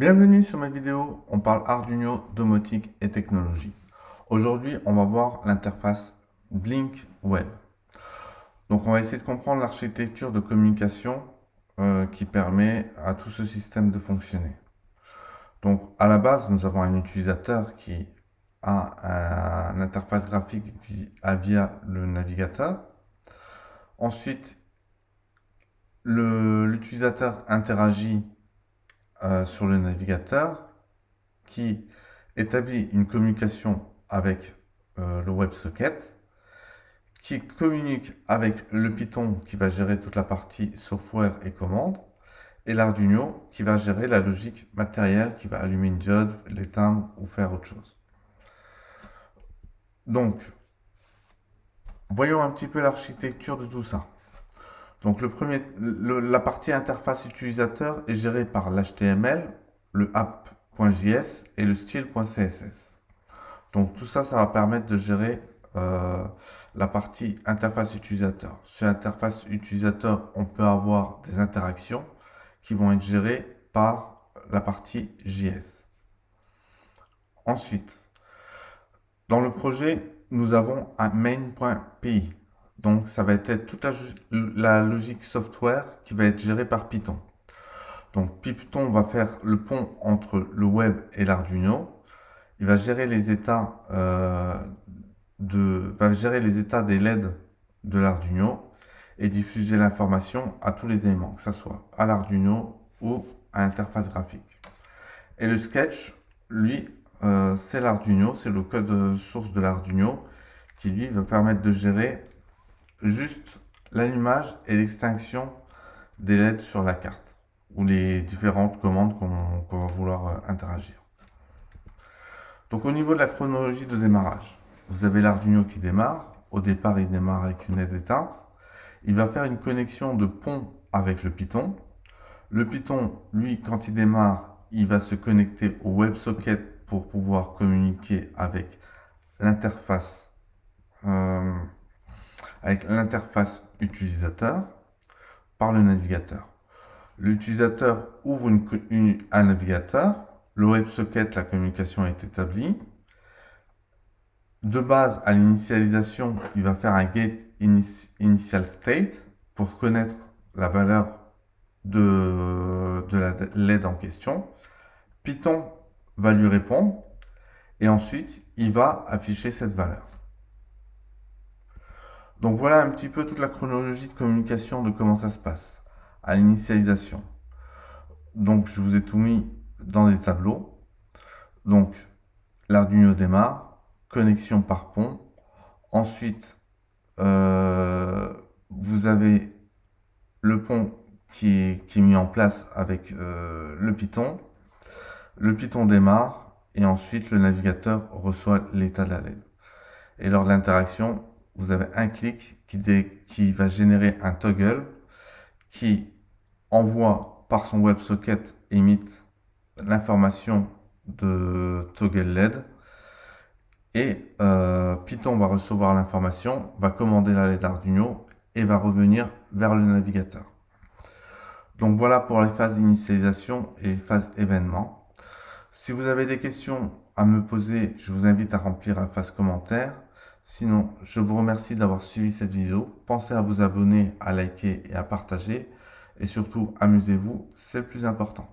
Bienvenue sur ma vidéo, on parle Arduino, domotique et technologie. Aujourd'hui, on va voir l'interface Blink Web. Donc, on va essayer de comprendre l'architecture de communication qui permet à tout ce système de fonctionner. Donc, à la base, nous avons un utilisateur qui a une interface graphique via le navigateur. Ensuite, l'utilisateur interagit sur le navigateur qui établit une communication avec le WebSocket, qui communique avec le Python qui va gérer toute la partie software et commandes, et l'Arduino qui va gérer la logique matérielle qui va allumer une diode, l'éteindre ou faire autre chose. Donc, voyons un petit peu l'architecture de tout ça. Donc, la partie interface utilisateur est gérée par l'HTML, le app.js et le style.css. Donc tout ça, ça va permettre de gérer la partie interface utilisateur. Sur l'interface utilisateur, on peut avoir des interactions qui vont être gérées par la partie JS. Ensuite, dans le projet, nous avons un main.py. Donc ça va être toute la logique software qui va être gérée par Python. Donc Python va faire le pont entre le web et l'Arduino. Il va gérer les états des LED de l'Arduino et diffuser l'information à tous les éléments, que ce soit à l'Arduino ou à l'interface graphique. Et le sketch, lui, c'est l'Arduino, c'est le code source de l'Arduino qui lui va permettre de gérer juste l'allumage et l'extinction des LED sur la carte ou les différentes commandes qu'on va vouloir interagir. Donc au niveau de la chronologie de démarrage, vous avez l'Arduino qui démarre. Au départ, il démarre avec une LED éteinte. Il va faire une connexion de pont avec le Python. Le Python, lui, quand il démarre, il va se connecter au WebSocket pour pouvoir communiquer avec l'interface utilisateur par le navigateur. L'utilisateur ouvre un navigateur. Le WebSocket, la communication est établie. De base, à l'initialisation, il va faire un getInitialState pour connaître la valeur de la LED en question. Python va lui répondre et ensuite, il va afficher cette valeur. Donc voilà un petit peu toute la chronologie de communication de comment ça se passe à l'initialisation. Donc je vous ai tout mis dans des tableaux. Donc l'Arduino démarre, connexion par pont. Ensuite, vous avez le pont qui est mis en place avec le Python. Le Python démarre et ensuite le navigateur reçoit l'état de la LED. Et lors de l'interaction, vous avez un clic qui va générer un toggle qui envoie par son WebSocket emit l'information de toggle LED et Python va recevoir l'information, va commander la LED Arduino et va revenir vers le navigateur. Donc voilà pour les phases initialisation et les phases événements. Si vous avez des questions à me poser, je vous invite à remplir la phase commentaire. Sinon, je vous remercie d'avoir suivi cette vidéo. Pensez à vous abonner, à liker et à partager. Et surtout, amusez-vous, c'est le plus important.